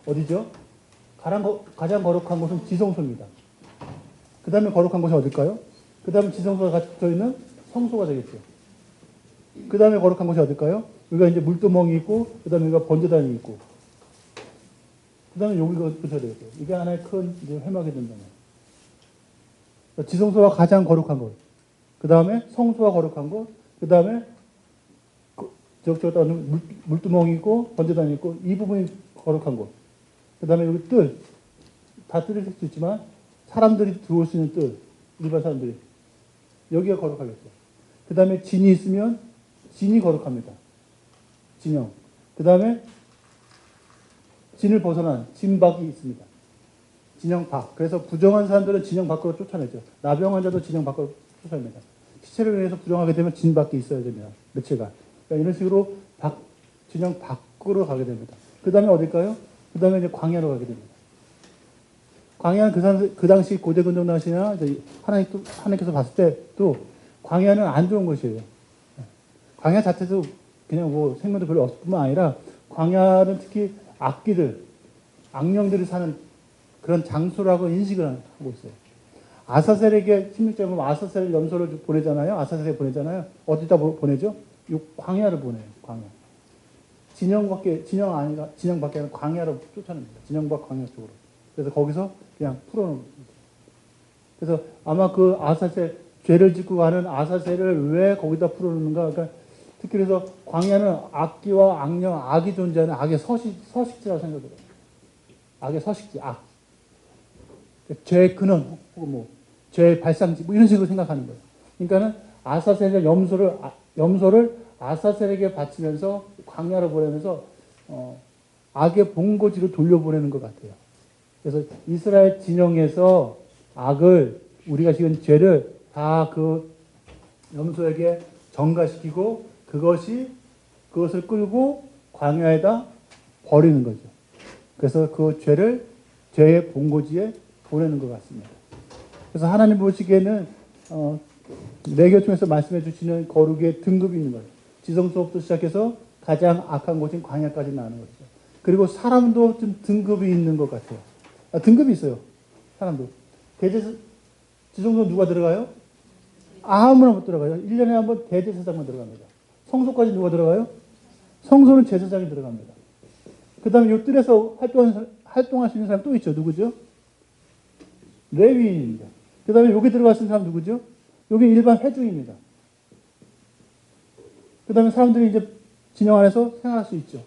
어디죠? 가장 거룩한 곳은 지성소입니다. 그 다음에 거룩한 곳이 어딜까요? 그 다음에 지성소가 갖춰 있는 성소가 되겠죠. 그 다음에 거룩한 곳이 어딜까요? 여기가 이제 물두멍이 있고, 그 다음에 여기가 번제단이 있고, 그 다음에 여기가 붙여야 되겠죠. 이게 하나의 큰 이제 회막이 된다면. 지성소가 가장 거룩한 곳. 그 다음에 성소가 거룩한 곳. 그 다음에 물두멍이 있고, 번제단이 있고, 이 부분이 거룩한 곳. 그 다음에 여기 뜰. 다 뜰을 쓸 수 있지만, 사람들이 들어올 수 있는 뜰. 일반 사람들이. 여기가 거룩하겠죠. 그 다음에 진이 있으면, 진이 거룩합니다. 진영. 그 다음에 진을 벗어난 진박이 있습니다. 진영 밖. 그래서 부정한 사람들은 진영 밖으로 쫓아내죠. 나병 환자도 진영 밖으로 쫓아냅니다. 시체를 위해서 부정하게 되면 진 밖에 있어야 됩니다. 며칠간. 그러니까 이런 식으로 진영 밖으로 가게 됩니다. 그 다음에 어딜까요? 그 다음에 이제 광야로 가게 됩니다. 광야는 그 당시 고대 근동 당시나 하나님께서 봤을 때 또 광야는 안 좋은 곳이에요. 광야 자체도 그냥 뭐 생명도 별로 없을 뿐만 아니라 광야는 특히 악령들이 사는 그런 장소라고 인식을 하고 있어요. 아사셀에게 16절에 보면 아사셀 염소를 보내잖아요. 아사셀에 보내잖아요. 어디다 보내죠? 이 광야를 보내요. 광야. 진영 밖에 아니라 광야로 쫓아냅니다. 진영 밖 광야 쪽으로. 그래서 거기서 그냥 풀어놓은 겁니다. 그래서 아마 그 아사셀, 죄를 짓고 가는 아사셀을 왜 거기다 풀어놓는가? 그러니까 특히 그래서 광야는 악기와 악령, 악이 존재하는 악의 서식지라고 생각해요. 악의 서식지, 악. 죄의 근원, 혹은 뭐, 죄의 발상지, 뭐 이런 식으로 생각하는 거예요. 그러니까는 아사셀의 염소를 아사셀에게 바치면서 광야로 보내면서, 악의 본고지로 돌려보내는 것 같아요. 그래서 이스라엘 진영에서 악을, 우리가 지은 죄를 다 그 염소에게 전가시키고 그것을 끌고 광야에다 버리는 거죠. 그래서 그 죄의 본고지에 보내는 것 같습니다. 그래서 하나님 보시기에는 레위기를 통해서 말씀해 주시는 거룩의 등급이 있는 거예요. 지성소부터 시작해서 가장 악한 곳인 광야까지 나가는 거죠. 그리고 사람도 좀 등급이 있는 것 같아요. 등급이 있어요. 사람도. 지성소 누가 들어가요? 아무나 못 들어가요. 1년에 한 번 대제사장만 들어갑니다. 성소까지 누가 들어가요? 성소는 제사장이 들어갑니다. 그 다음에 이 뜰에서 활동할 수 있는 사람 또 있죠. 누구죠? 레위인입니다. 그 다음에 여기 들어갈 수 있는 사람 누구죠? 여기 일반 회중입니다. 그 다음에 사람들이 이제 진영 안에서 생활할 수 있죠.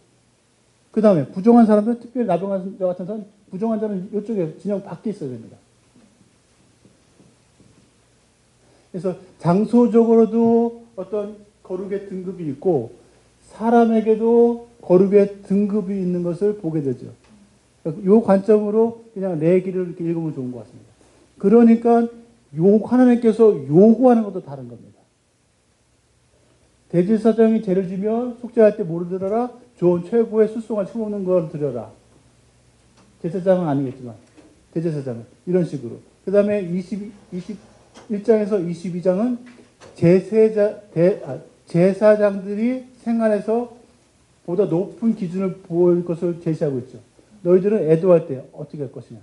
그 다음에 부정한 사람들, 특별히 나병 환자 같은 사람, 부정한 자는 이쪽에 진영 밖에 있어야 됩니다. 그래서 장소적으로도 어떤 거룩의 등급이 있고 사람에게도 거룩의 등급이 있는 것을 보게 되죠. 이 관점으로 그냥 레위기를 이렇게 읽으면 좋은 것 같습니다. 그러니까 하나님께서 요구하는 것도 다른 겁니다. 대제사장이 죄를 지면 속죄할 때 뭐를 드려라? 좋은 최고의 숫송을 심어놓는 걸 드려라. 제사장은 아니겠지만 대제사장은 이런 식으로. 그 다음에 21장에서 22장은 제사장들이 생활에서 보다 높은 기준을 보일 것을 제시하고 있죠. 너희들은 애도할 때 어떻게 할 것이냐.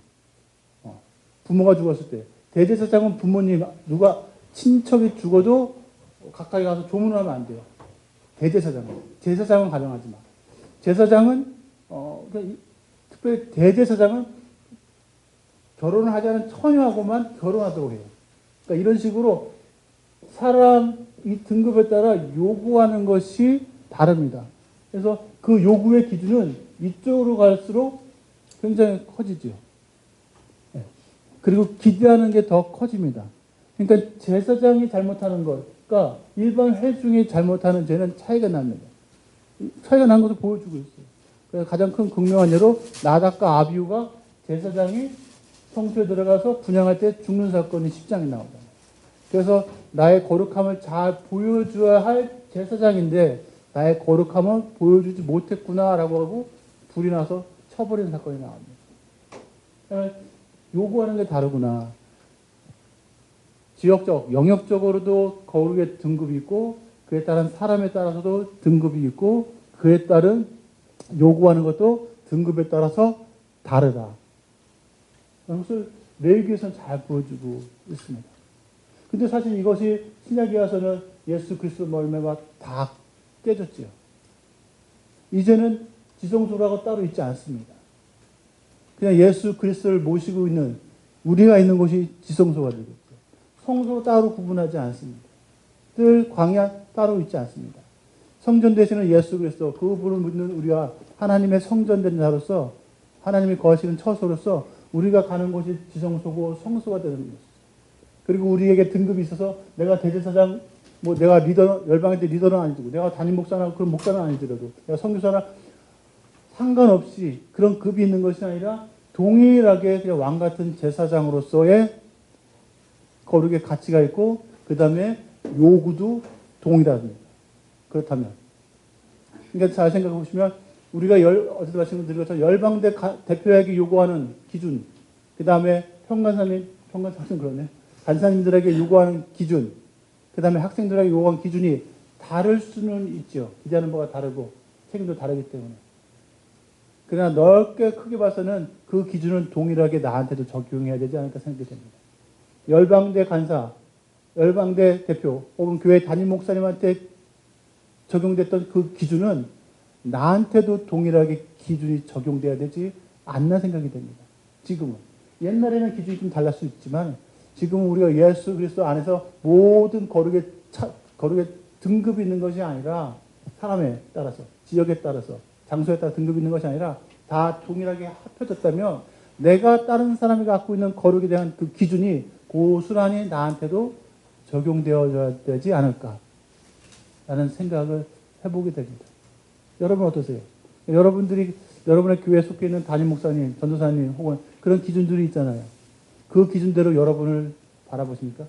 부모가 죽었을 때. 대제사장은 부모님, 누가 친척이 죽어도 가까이 가서 조문을 하면 안 돼요. 대제사장은. 제사장은 가정하지 마. 제사장은, 특별히 대제사장은 결혼을 하지 않은 처녀하고만 결혼하도록 해요. 그러니까 이런 식으로 이 등급에 따라 요구하는 것이 다릅니다. 그래서 그 요구의 기준은 이쪽으로 갈수록 굉장히 커지죠. 그리고 기대하는 게 더 커집니다. 그러니까 제사장이 잘못하는 것과 일반 회중이 잘못하는 죄는 차이가 납니다. 차이가 난 것을 보여주고 있어요. 그래서 가장 큰 극명한 예로 나답과 아비후가 제사장이 성소에 들어가서 분향할 때 죽는 사건이 10장에 나오잖아요. 그래서 나의 거룩함을 잘 보여줘야 할 제사장인데 나의 거룩함을 보여주지 못했구나라고 하고 불이 나서 쳐버리는 사건이 나옵니다. 요구하는 게 다르구나. 지역적, 영역적으로도 거룩의 등급이 있고 그에 따른 사람에 따라서도 등급이 있고 그에 따른 요구하는 것도 등급에 따라서 다르다. 그것을 레위기에서는 잘 보여주고 있습니다. 근데 사실 이것이 신약에 와서는 예수 그리스도 멀매가 다 깨졌지요. 이제는 지성소라고 따로 있지 않습니다. 그냥 예수 그리스도를 모시고 있는 우리가 있는 곳이 지성소가 되겠죠. 성소 따로 구분하지 않습니다. 늘 광야 따로 있지 않습니다. 성전 되시는 예수 그리스도 그분을 믿는 우리가 하나님의 성전된 자로서 하나님이 거하시는 처소로서 우리가 가는 곳이 지성소고 성소가 되는 것이죠. 그리고 우리에게 등급이 있어서 내가 대제사장 내가 리더 열방의 리더는 아니고 내가 담임 목사나 그런 목사는 아니더라도 내가 선교사나 상관없이 그런 급이 있는 것이 아니라 동일하게 그냥 왕 같은 제사장으로서의 거룩의 가치가 있고 그 다음에 요구도 동일합니다. 그렇다면 그러니까 잘 생각해 보시면 우리가 어제도 말씀드린 것처럼 열방대 대표에게 요구하는 기준, 그 다음에 평간사님 그러네. 간사님들에게 요구하는 기준, 그 다음에 학생들에게 요구하는 기준이 다를 수는 있죠. 기대하는 바가 다르고 책임도 다르기 때문에. 그러나 넓게 크게 봐서는 그 기준은 동일하게 나한테도 적용해야 되지 않을까 생각이 됩니다. 열방대 간사, 열방대 대표, 혹은 교회 담임 목사님한테 적용됐던 그 기준은 나한테도 동일하게 기준이 적용돼야 되지 않나 생각이 됩니다. 지금은. 옛날에는 기준이 좀 달랐을 수 있지만 지금은 우리가 예수 그리스도 안에서 모든 거룩의 등급이 있는 것이 아니라 사람에 따라서, 지역에 따라서, 장소에 따라 등급이 있는 것이 아니라 다 동일하게 합쳐졌다면 내가 다른 사람이 갖고 있는 거룩에 대한 그 기준이 고스란히 나한테도 적용되어야 되지 않을까 라는 생각을 해보게 됩니다. 여러분 어떠세요? 여러분의 교회에 속해 있는 담임 목사님, 전도사님 혹은 그런 기준들이 있잖아요. 그 기준대로 여러분을 바라보십니까?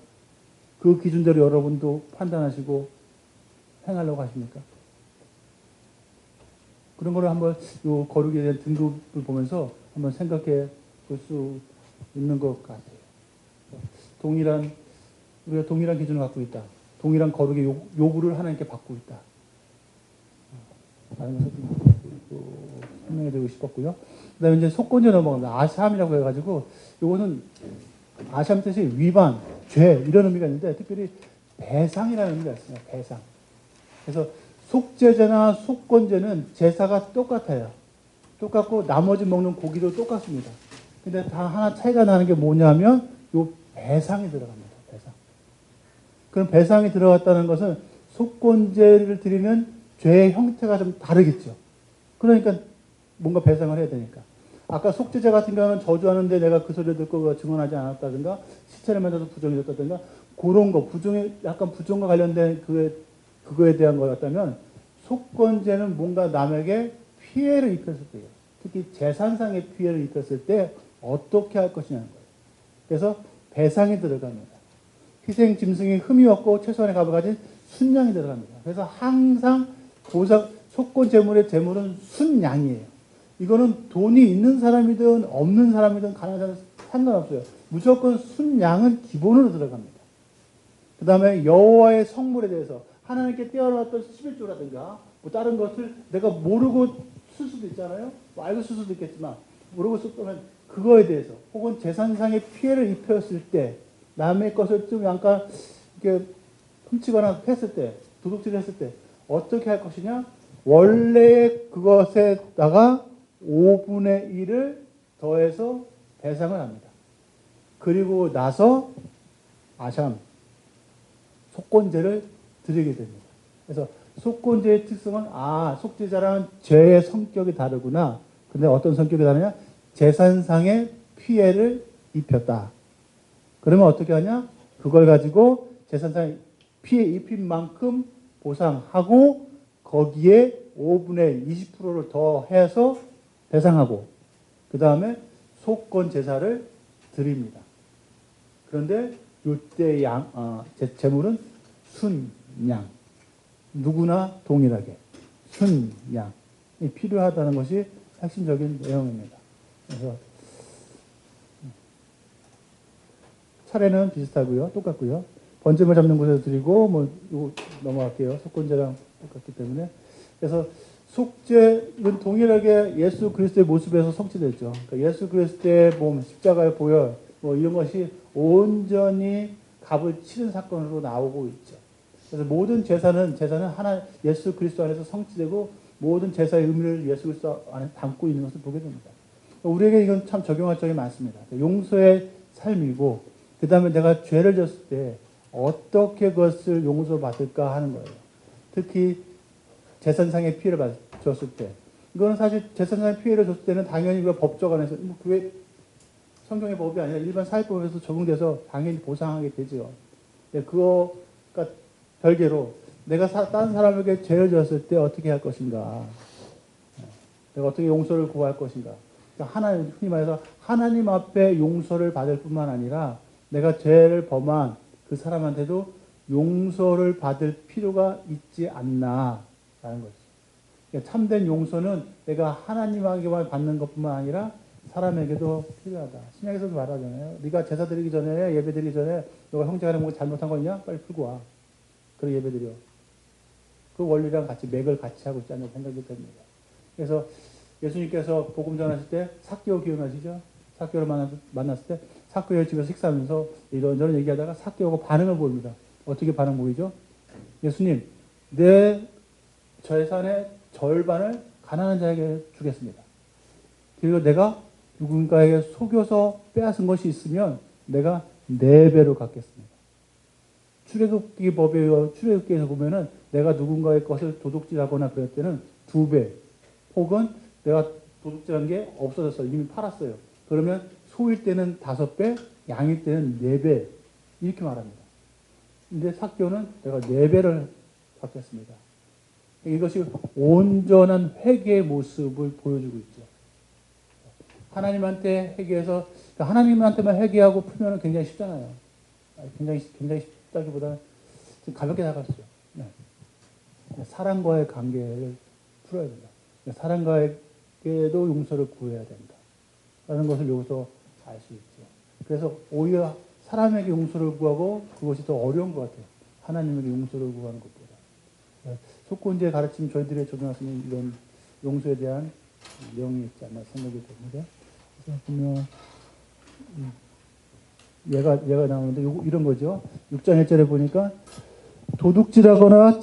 그 기준대로 여러분도 판단하시고 행하려고 하십니까? 그런 거를 한번 요 거룩에 대한 등급을 보면서 한번 생각해 볼 수 있는 것 같아요. 우리가 동일한 기준을 갖고 있다. 동일한 거룩의 요구를 하나님께 받고 있다. 라는 것을 설명해 드리고 싶었고요. 그 다음에 이제 속건제 넘어갑니다. 아샴이라고 해가지고, 요거는 아샴 뜻이 위반, 죄, 이런 의미가 있는데, 특별히 배상이라는 의미가 있습니다. 배상. 그래서 속죄제나 속건제는 제사가 똑같아요. 똑같고, 나머지 먹는 고기도 똑같습니다. 근데 다 하나 차이가 나는 게 뭐냐면, 요 배상이 들어갑니다. 배상. 그럼 배상이 들어갔다는 것은 속건제를 드리는 죄의 형태가 좀 다르겠죠. 그러니까 뭔가 배상을 해야 되니까. 아까 속죄제 같은 경우는 저주하는데 내가 그 소리를 듣고 증언하지 않았다든가 시체를 만져서 부정이 됐다든가 그런 거, 약간 부정과 관련된 그거에 대한 거였다면 속건제는 뭔가 남에게 피해를 입혔을 때요. 특히 재산상의 피해를 입혔을 때 어떻게 할 것이냐는 거예요. 그래서 배상이 들어갑니다. 희생 짐승이 흠이 없고 최소한의 값을 가진 순양이 들어갑니다. 그래서 항상 속건 제물의 제물은 순양이에요. 이거는 돈이 있는 사람이든 없는 사람이든 가난한 사람이든 상관없어요. 무조건 순양은 기본으로 들어갑니다. 그 다음에 여호와의 성물에 대해서 하나님께 떼어놨던 11조라든가 뭐 다른 것을 내가 모르고 쓸 수도 있잖아요. 뭐 알고 쓸 수도 있겠지만 모르고 썼다면 그거에 대해서 혹은 재산상의 피해를 입혔을 때 남의 것을 좀 약간 이렇게 훔치거나 했을 때 도둑질을 했을 때 어떻게 할 것이냐? 원래 그것에다가 5분의 1을 더해서 배상을 합니다. 그리고 나서 아샴, 속건제를 드리게 됩니다. 그래서 속건제의 특성은 속죄자랑은 죄의 성격이 다르구나. 근데 어떤 성격이 다르냐? 재산상의 피해를 입혔다. 그러면 어떻게 하냐? 그걸 가지고 재산상의 피해 입힌 만큼 보상하고 거기에 5분의 20%를 더해서 배상하고 그 다음에 속건 제사를 드립니다. 그런데 이때 제물은 순양. 누구나 동일하게 순양이 필요하다는 것이 핵심적인 내용입니다. 그래서 차례는 비슷하고요. 똑같고요. 번제물 잡는 곳에서 드리고 이거 넘어갈게요. 속건제랑 똑같기 때문에. 그래서 속죄는 동일하게 예수 그리스도의 모습에서 성취됐죠. 그러니까 예수 그리스도의 몸, 십자가의 보혈, 뭐 이런 것이 온전히 값을 치른 사건으로 나오고 있죠. 그래서 모든 제사는 하나 예수 그리스도 안에서 성취되고 모든 제사의 의미를 예수 그리스도 안에 담고 있는 것을 보게 됩니다. 우리에게 이건 참 적용할 점이 많습니다. 용서의 삶이고 그 다음에 내가 죄를 졌을 때 어떻게 그것을 용서받을까 하는 거예요. 특히 재산상의 피해를 줬을 때. 이거는 사실 재산상의 피해를 줬을 때는 당연히 우리가 법적 안에서 그게 성경의 법이 아니라 일반 사회법에서 적용돼서 당연히 보상하게 되죠. 그거가 별개로 내가 다른 사람에게 죄를 졌을 때 어떻게 할 것인가. 내가 어떻게 용서를 구할 것인가. 하나님, 흔히 말해서 하나님 앞에 용서를 받을 뿐만 아니라 내가 죄를 범한 그 사람한테도 용서를 받을 필요가 있지 않나라는 거죠. 그러니까 참된 용서는 내가 하나님에게만 받는 것뿐만 아니라 사람에게도 필요하다. 신약에서도 말하잖아요. 네가 제사 드리기 전에, 예배 드리기 전에 너가 형제간에 뭔가 잘못한 거 있냐? 빨리 풀고 와. 그리고 예배 드려. 그 원리랑 같이 맥을 같이 하고 있지 않나 생각이 됩니다. 그래서 예수님께서 복음 전하실 때 삭개오 기억나시죠? 삭개오를 만났을 때 삭개오 집에서 식사하면서 이런저런 얘기하다가 삭개오가 반응을 보입니다. 어떻게 반응 보이죠? 예수님, 내 재산의 절반을 가난한 자에게 주겠습니다. 그리고 내가 누군가에게 속여서 빼앗은 것이 있으면 내가 4배로 갚겠습니다. 출애굽기 법에 출애굽기에서 보면은 내가 누군가의 것을 도둑질하거나 그럴 때는 2배, 혹은 내가 도둑질한 게 없어졌어요. 이미 팔았어요. 그러면 소일 때는 5배, 양일 때는 4배 이렇게 말합니다. 근데 삭개오는 내가 4배를 갚겠습니다. 이것이 온전한 회개의 모습을 보여주고 있죠. 하나님한테 회개해서 하나님한테만 회개하고 풀면 굉장히 쉽잖아요. 굉장히 쉽다기보다는 좀 가볍게 나갔어요. 네. 사랑과의 관계를 풀어야 된다. 사랑과에게도 용서를 구해야 된다. 라는 것을 여기서 알 수 있죠. 그래서 오히려 사람에게 용서를 구하고 그것이 더 어려운 것 같아요. 하나님에게 용서를 구하는 것보다. 속건제의 가르침 저희들이 적용할 수 있는 이런 용서에 대한 내용이 있지 않나 생각이 됩니다. 그래서 보면 얘가 나오는데 이런 거죠. 6장 1절에 보니까 도둑질하거나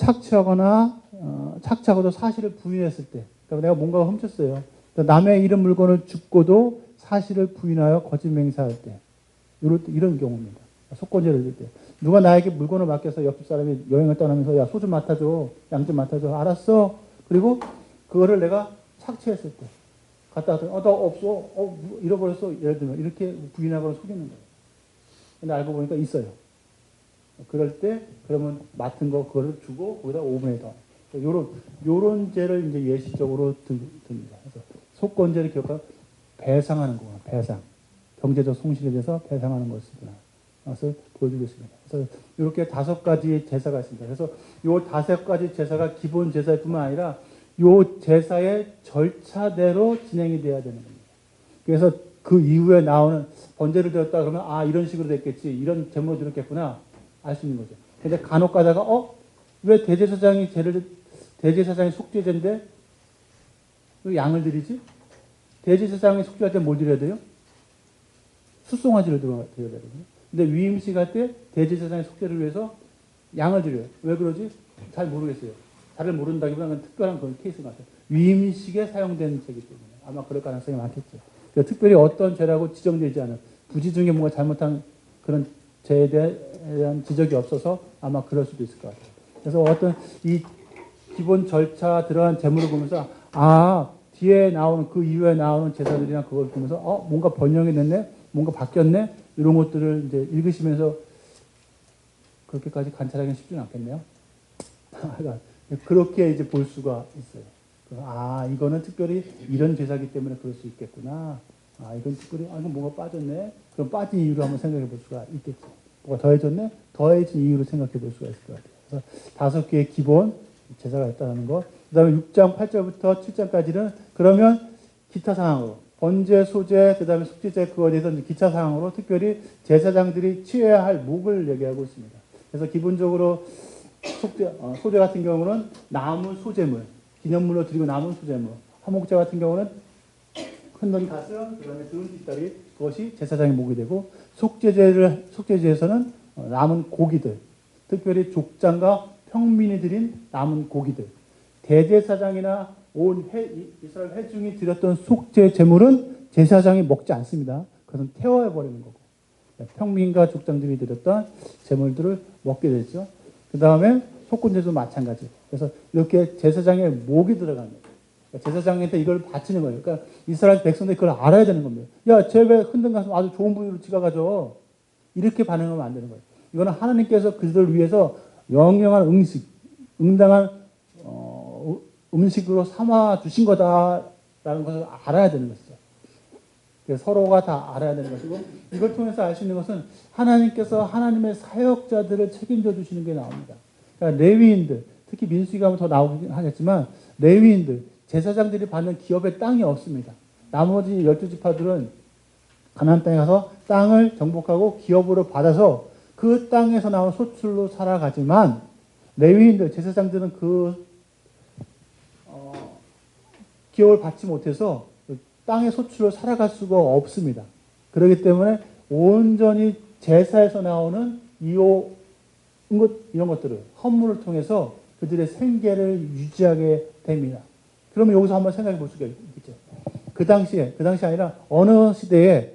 착취하고도 사실을 부인했을 때, 그러니까 내가 뭔가가 훔쳤어요. 남의 잃은 물건을 줍고도 사실을 부인하여 거짓 맹세할 때, 이런 경우입니다. 속건제를 줄 때. 누가 나에게 물건을 맡겨서 옆집 사람이 여행을 떠나면서 야, 소 좀 맡아줘, 양 좀 맡아줘. 알았어. 그리고 그거를 내가 착취했을 때, 갔다 왔더니 나 없어. 잃어버렸어. 예를 들면 이렇게 부인하거나 속이는 거예요. 근데 알고 보니까 있어요. 그럴 때 그러면 맡은 거 그거를 주고 거기다 5분의 더. 요런 죄를 이제 예시적으로 듭니다. 그래서 속건제를 기억하고 배상하는 거구나. 배상. 경제적 손실에 대해서 배상하는 것이구나. 그것을 보여주고 있습니다. 그래서 이렇게 5가지 제사가 있습니다. 그래서 이 5가지 제사가 기본 제사일 뿐만 아니라 이 제사의 절차대로 진행이 돼야 되는 겁니다. 그래서 그 이후에 나오는 번제를 드렸다 그러면 이런 식으로 됐겠지. 이런 제목을 드렸겠구나. 알 수 있는 거죠. 근데 간혹 가다가 왜 대제사장이 속죄제인데 왜 양을 드리지? 대제사장이 속죄할 때 뭘 드려야 돼요? 숫송아지를 드려야 되거든요. 근데 위임식 할 때 대제사장의 속죄를 위해서 양을 드려요. 왜 그러지? 잘 모르겠어요. 잘 모른다기보다는 특별한 그런 케이스 같아요. 위임식에 사용된 죄이기 때문에 아마 그럴 가능성이 많겠죠. 그러니까 특별히 어떤 죄라고 지정되지 않은 부지 중에 뭔가 잘못한 그런 죄에 대한 지적이 없어서 아마 그럴 수도 있을 것 같아요. 그래서 어떤 이 기본 절차 들어간 제물을 보면서 뒤에 나오는 그 이후에 나오는 제사들이나 그걸 보면서 뭔가 번영이 됐네, 뭔가 바뀌었네 이런 것들을 이제 읽으시면서 그렇게까지 관찰하기는 쉽지는 않겠네요. 그렇게 이제 볼 수가 있어요. 이거는 특별히 이런 제사기 때문에 그럴 수 있겠구나. 이건 특별히 이건 뭐가 빠졌네. 그럼 빠진 이유로 한번 생각해 볼 수가 있겠죠. 뭐가 더해졌네? 더해진 이유로 생각해 볼 수가 있을 것 같아요. 그래서 5개의 기본 제사가 있다는 것. 그 다음에 6장 8절부터 7장까지는 그러면 기타 사항으로 번제, 소제, 그 다음에 속죄제 그거에 대해서 기타 사항으로 특별히 제사장들이 취해야 할 목을 얘기하고 있습니다. 그래서 기본적으로 소제 같은 경우는 나무 소제물, 기념물로 드리고 남은 수제물. 화목제 같은 경우는 흔든 가슴, 그다음에 등 뒷다리, 그것이 제사장의 목이 되고, 속죄제에서는 남은 고기들, 특별히 족장과 평민이 드린 남은 고기들, 대제사장이나 온 이스라엘 회중이 드렸던 속죄 제물은 제사장이 먹지 않습니다. 그것은 태워버리는 거고, 평민과 족장들이 드렸던 제물들을 먹게 되죠. 그 다음에 속건제도 마찬가지. 그래서 이렇게 제사장의 목이 들어갑니다. 제사장한테 이걸 바치는 거예요. 그러니까 이스라엘 백성들이 그걸 알아야 되는 겁니다. 야, 쟤 왜 흔든 가슴 아주 좋은 부위로 지가 가져? 이렇게 반응하면 안 되는 거예요. 이거는 하나님께서 그들을 위해서 영영한 음식, 응당한 음식으로 삼아 주신 거다라는 것을 알아야 되는 것이죠. 그래서 서로가 다 알아야 되는 것이고, 이걸 통해서 알 수 있는 것은 하나님께서 하나님의 사역자들을 책임져 주시는 게 나옵니다. 그러니까 레위인들, 특히 민수기 가면 더 나오긴 하겠지만, 레위인들, 제사장들이 받는 기업의 땅이 없습니다. 나머지 12지파들은 가나안 땅에 가서 땅을 정복하고 기업으로 받아서 그 땅에서 나온 소출로 살아가지만, 레위인들, 제사장들은 그 기업을 받지 못해서 땅의 소출로 살아갈 수가 없습니다. 그렇기 때문에 온전히 제사에서 나오는 이런 것들을, 헌물을 통해서 그들의 생계를 유지하게 됩니다. 그러면 여기서 한번 생각해 볼 수가 있겠죠. 그 당시 아니라 어느 시대에,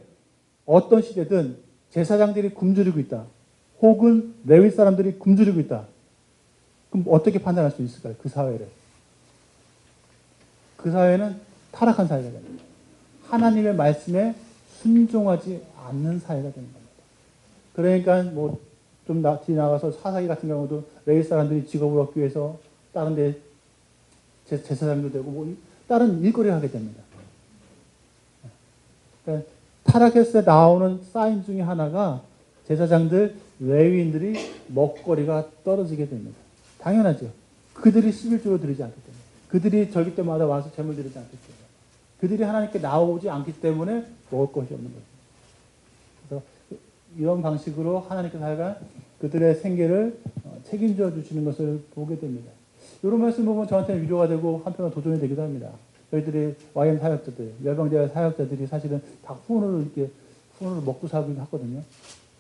어떤 시대든 제사장들이 굶주리고 있다. 혹은 레위 사람들이 굶주리고 있다. 그럼 어떻게 판단할 수 있을까요? 그 사회를. 그 사회는 타락한 사회가 됩니다. 하나님의 말씀에 순종하지 않는 사회가 되는 겁니다. 그러니까 좀 뒤 나가서 사사기 같은 경우도 레위 사람들이 직업을 얻기 위해서 다른 데 제사장도 되고 다른 일거리를 하게 됩니다. 그러니까 타락했을 때 나오는 사인 중에 하나가 제사장들, 레위인들이 먹거리가 떨어지게 됩니다. 당연하죠. 그들이 11조를 드리지 않기 때문에. 그들이 절기 때마다 와서 제물 드리지 않기 때문에. 그들이 하나님께 나오지 않기 때문에 먹을 것이 없는 거죠. 그래서 이런 방식으로 하나님께서 하여간 그들의 생계를 책임져 주시는 것을 보게 됩니다. 이런 말씀 보면 저한테는 위로가 되고 한편으로 도전이 되기도 합니다. 저희들이 YM 사역자들, 열방대회 사역자들이 사실은 다 후원으로 먹고 살기도 하거든요.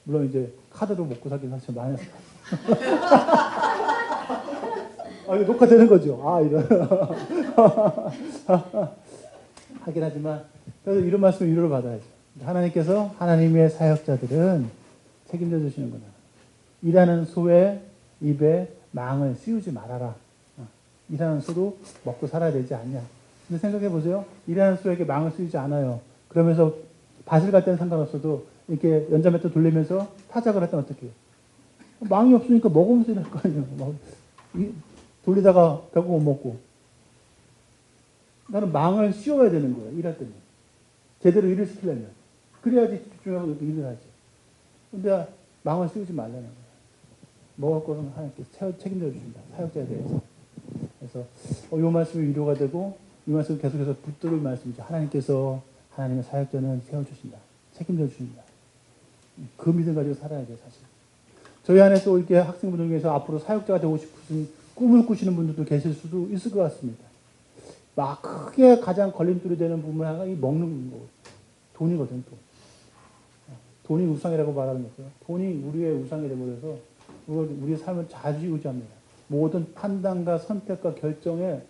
물론 이제 카드로 먹고 살기는 사실 많이 했어요. 이거 녹화되는 거죠. 이런. 하긴 하지만, 그래서 이런 말씀을 위로를 받아야죠. 하나님께서 하나님의 사역자들은 책임져 주시는구나. 일하는 소의 입에 망을 씌우지 말아라. 일하는 소도 먹고 살아야 되지 않냐. 근데 생각해 보세요. 일하는 소에게 망을 씌우지 않아요. 그러면서 밭을 갈 때는 상관없어도 이렇게 연자매트 돌리면서 타작을 할 때는 어떻게 해요? 망이 없으니까 먹으면서 일할 거 아니에요. 돌리다가 결국 못 먹고. 나는 망을 씌워야 되는 거예요. 일할 때는. 제대로 일을 시키려면. 그래야지 집중하고 일을 하지. 근데 망을 씌우지 말라는 거예요. 먹을 것은 하나님께서 책임져 주신다. 사역자에 대해서. 그래서 이 말씀이 위로가 되고, 이 말씀을 계속해서 붙들을 말씀이죠. 하나님께서 하나님의 사역자는 세워주신다. 책임져 주신다. 그 믿음 가지고 살아야 돼요, 사실. 저희 안에 또 이렇게 학생분들 중에서 앞으로 사역자가 되고 싶으신 꿈을 꾸시는 분들도 계실 수도 있을 것 같습니다. 막 크게 가장 걸림돌이 되는 부분 하나가 이 먹는 거, 돈이거든, 또. 돈이 우상이라고 말하는 거죠. 돈이 우리의 우상이 되어버려서 우리의 삶을 좌지우지합니다. 모든 판단과 선택과 결정에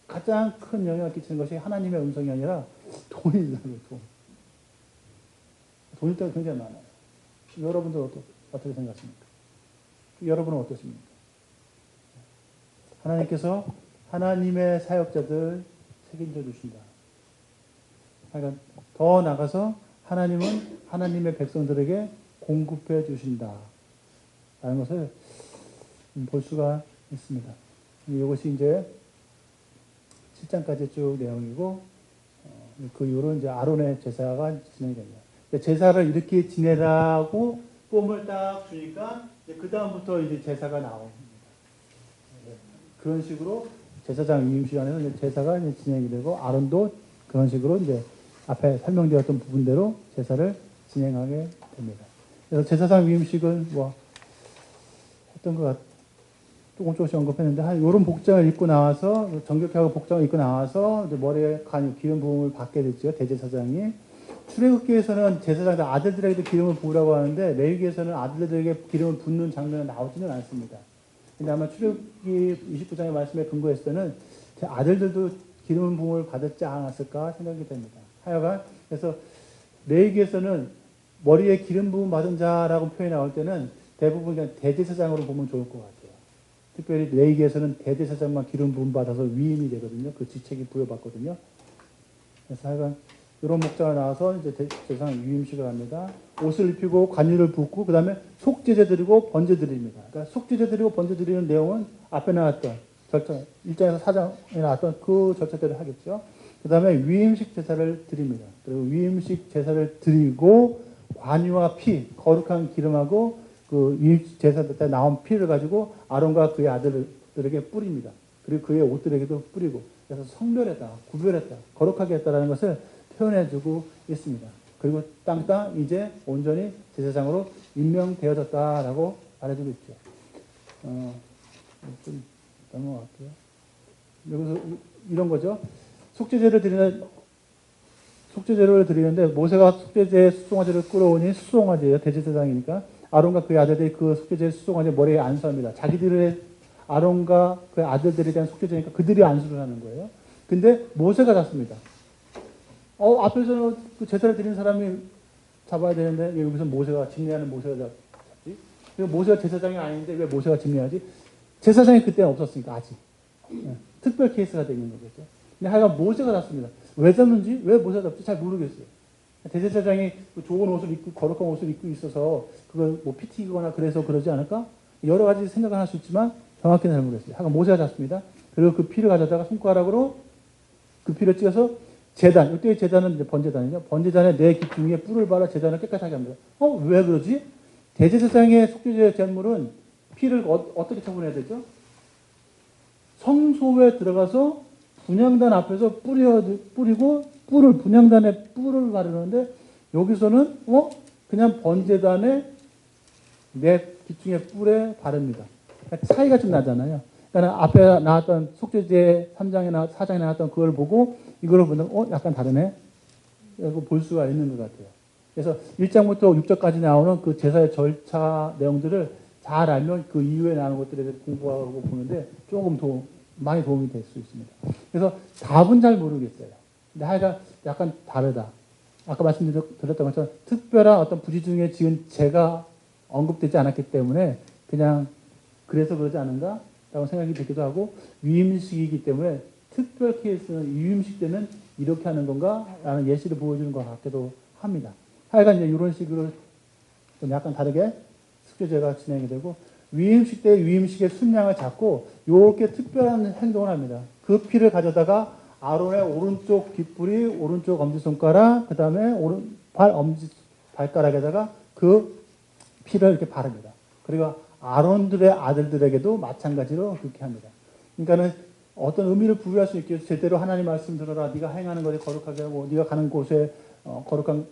가장 큰 영향을 끼치는 것이 하나님의 음성이 아니라 돈이잖아요, 돈. 돈일 때가 굉장히 많아요. 여러분들 어떻게 생각하십니까? 여러분은 어떠십니까? 하나님께서 하나님의 사역자들 책임져 주신다. 그러니까 더 나가서 하나님은 하나님의 백성들에게 공급해 주신다. 라는 것을 볼 수가 있습니다. 이것이 이제 7장까지 쭉 내용이고, 그 이후로 이제 아론의 제사가 진행이 됩니다. 제사를 이렇게 지내라고 뽐을 딱 주니까, 그 다음부터 이제 제사가 나옵니다. 그런 식으로 제사장 위임 시간에서 이제 제사가 이제 진행이 되고, 아론도 그런 식으로 이제 앞에 설명되었던 부분대로 제사를 진행하게 됩니다. 그래서 제사장 위임식은 어떤 것 조금씩 언급했는데, 한 요런 복장을 입고 나와서, 정격하고 복장을 입고 나와서, 이제 머리에 기름 부음을 받게 됐죠. 대제사장이. 출애굽기에서는 제사장 아들들에게도 기름을 부으라고 하는데, 레위기에서는 아들들에게 기름을 붓는 장면은 나오지는 않습니다. 근데 아마 출애굽기 29장의 말씀에 근거했을 때는 제 아들들도 기름 부음을 받았지 않았을까 생각이 됩니다. 하여간 그래서 레위기에서는 머리에 기름 부음 받은 자라고 표현이 나올 때는 대부분 그냥 대제사장으로 보면 좋을 것 같아요. 특별히 레위기에서는 대제사장만 기름 부음 받아서 위임이 되거든요. 그 직책이 부여받거든요. 그래서 하여간 이런 목자가 나와서 이제 제사장 위임식을 합니다. 옷을 입히고 관유를 붓고 그 다음에 속죄제 드리고 번제 드립니다. 그러니까 속죄제 드리고 번제 드리는 내용은 앞에 나왔던 절차 1장에서 4장에 나왔던 그 절차대로 하겠죠. 그 다음에 위임식 제사를 드립니다. 그리고 위임식 제사를 드리고 관유와 피, 거룩한 기름하고 그 위임식 제사 때 나온 피를 가지고 아론과 그의 아들들에게 뿌립니다. 그리고 그의 옷들에게도 뿌리고 그래서 성별했다, 구별했다, 거룩하게 했다라는 것을 표현해주고 있습니다. 그리고 땅땅 이제 온전히 제사장으로 임명되어졌다라고 말해주고 있죠. 좀 넘어갈게요. 여기서 이런 거죠. 속죄제를 드리는데 모세가 속죄제 수송아지를 끌어오니 수송아지예요. 대제사장이니까 아론과 그의 아들들이 그 속죄제 수송아지 머리에 안수합니다. 자기들의 아론과 그의 아들들에 대한 속죄제니까 그들이 안수를 하는 거예요. 근데 모세가 잡습니다. 앞에서는 그 제사를 드리는 사람이 잡아야 되는데 여기서 모세가 집례하는 모세가 잡지. 모세가 제사장이 아닌데 왜 모세가 집례하지? 제사장이 그때는 없었으니까 아직. 특별 케이스가 되는 거겠죠. 근데 하여간 모세가 잡습니다. 왜 잡는지, 왜 모세가 잡지 잘 모르겠어요. 대제사장이 좋은 옷을 입고, 거룩한 옷을 입고 있어서 그걸 뭐 피 튀기거나 그래서 그러지 않을까? 여러 가지 생각을 할 수 있지만 정확히는 잘 모르겠어요. 하여간 모세가 잡습니다. 그리고 그 피를 가져다가 손가락으로 그 피를 찍어서 제단, 이때의 제단은 이제 번제단이죠. 번제단에 네 기둥에 뿔을 발라 제단을 깨끗하게 합니다. 왜 그러지? 대제사장의 속죄제 제물은 피를 어떻게 처분해야 되죠? 성소에 들어가서 분향단 앞에서 뿌리고 분향단에 뿔을 바르는데 여기서는 그냥 번제단에 네 기둥의 뿔에 바릅니다. 그러니까 차이가 좀 나잖아요. 그러니까 앞에 나왔던 속죄제 3장에 4장에 나왔던 그걸 보고 이걸 보면 약간 다르네. 이거 볼 수가 있는 것 같아요. 그래서 1장부터 6장까지 나오는 그 제사의 절차 내용들을 잘 알면 그 이후에 나오는 것들에 대해서 공부하고 보는데 조금 많이 도움이 될 수 있습니다. 그래서 답은 잘 모르겠어요. 근데 하여간 약간 다르다. 아까 말씀드렸던 것처럼 특별한 어떤 부지 중에 지은 죄가 언급되지 않았기 때문에 그냥 그래서 그러지 않은가? 라고 생각이 들기도 하고 위임식이기 때문에 특별 케이스는 위임식 때는 이렇게 하는 건가? 라는 예시를 보여주는 것 같기도 합니다. 하여간 이제 이런 식으로 좀 약간 다르게 숙제제가 진행이 되고 위임식 때 위임식의 순양을 잡고 이렇게 특별한 행동을 합니다. 그 피를 가져다가 아론의 오른쪽 귓불이 오른쪽 엄지손가락 그 다음에 오른발 발가락에다가 그 피를 이렇게 바릅니다. 그리고 아론들의 아들들에게도 마찬가지로 그렇게 합니다. 그러니까는 어떤 의미를 부여할 수 있겠죠. 제대로 하나님 말씀 들어라. 네가 행하는 것에 거룩하게 하고 네가 가는 곳에 거룩한